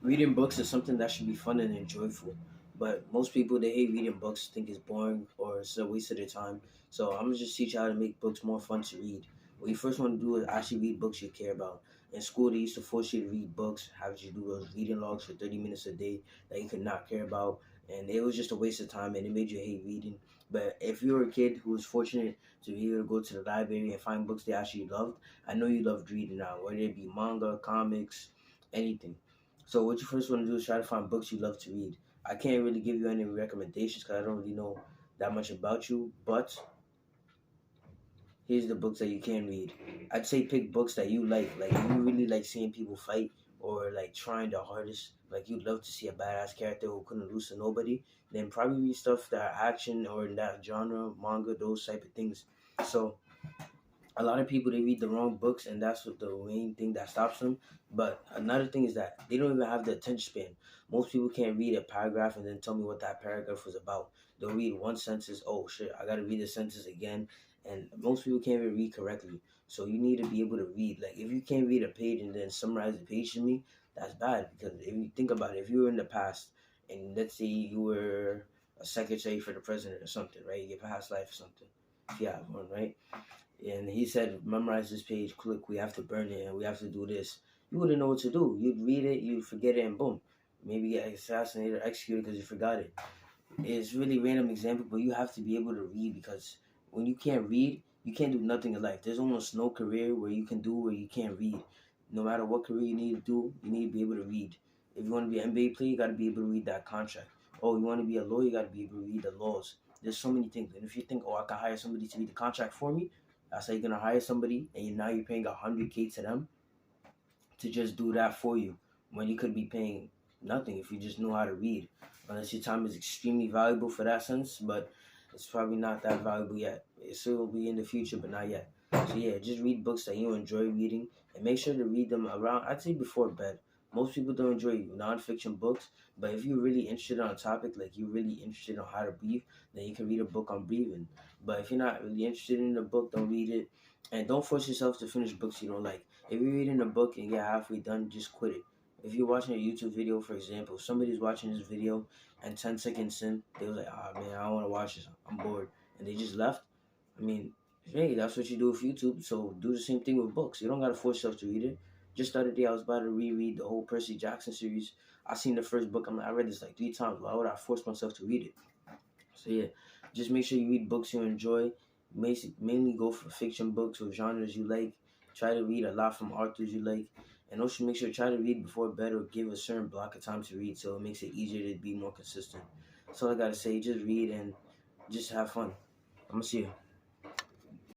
Reading books is something that should be fun and enjoyable. But most people they hate reading books, think it's boring or it's a waste of their time. So I'm gonna just teach you how to make books more fun to read. What you first want to do is actually read books you care about. In school, they used to force you to read books, have you do those reading logs for 30 minutes a day that you could not care about, and it was just a waste of time and it made you hate reading. But if you were a kid who was fortunate to be able to go to the library and find books they actually loved, I know you loved reading now, whether it be manga, comics, anything. So what you first want to do is try to find books you love to read. I can't really give you any recommendations because I don't really know that much about you, but here's the books that you can read. I'd say pick books that you like. Like if you really like seeing people fight or like trying the hardest, like you'd love to see a badass character who couldn't lose to nobody, then probably read stuff that action or in that genre, manga, those type of things. So a lot of people they read the wrong books and that's what the main thing that stops them. But another thing is that they don't even have the attention span. Most people can't read a paragraph and then tell me what that paragraph was about. They'll read one sentence, oh shit, I gotta read the sentence again. And most people can't even read correctly. So you need to be able to read. Like if you can't read a page and then summarize the page to me, that's bad. Because if you think about it, if you were in the past and let's say you were a secretary for the president or something, right? Your past life or something. If you have one, right? And he said, memorize this page, click, we have to burn it, and we have to do this. You wouldn't know what to do. You'd read it, you'd forget it, and boom. Maybe get assassinated or executed because you forgot it. It's really random example, but you have to be able to read because when you can't read, you can't do nothing in life. There's almost no career where you can do where you can't read. No matter what career you need to do, you need to be able to read. If you want to be an NBA player, you got to be able to read that contract. Oh, you want to be a lawyer, you got to be able to read the laws. There's so many things. And if you think, oh, I can hire somebody to read the contract for me, that's how you're gonna hire somebody, and now you're paying 100K to them to just do that for you, when you could be paying nothing if you just know how to read. Unless your time is extremely valuable for that sense, but it's probably not that valuable yet. It still will be in the future, but not yet. So yeah, just read books that you enjoy reading, and make sure to read them around. I'd say before bed. Most people don't enjoy nonfiction books, but if you're really interested on a topic, like you're really interested on how to breathe, then you can read a book on breathing. But if you're not really interested in the book, don't read it, and don't force yourself to finish books you don't like. If you're reading a book and get halfway done, just quit it. If you're watching a YouTube video, for example, if somebody's watching this video and 10 seconds in, they was like, ah, man, I don't want to watch this. I'm bored. And they just left. I mean, hey, that's what you do with YouTube. So do the same thing with books. You don't got to force yourself to read it. Just the other day, I was about to reread the whole Percy Jackson series. I seen the first book. I'm like, I read this like 3 times. Why would I force myself to read it? So yeah, just make sure you read books you enjoy. Mainly go for fiction books or genres you like. Try to read a lot from authors you like. And also make sure to try to read before bed or give a certain block of time to read so it makes it easier to be more consistent. That's all I gotta say. Just read and just have fun. I'm gonna see you.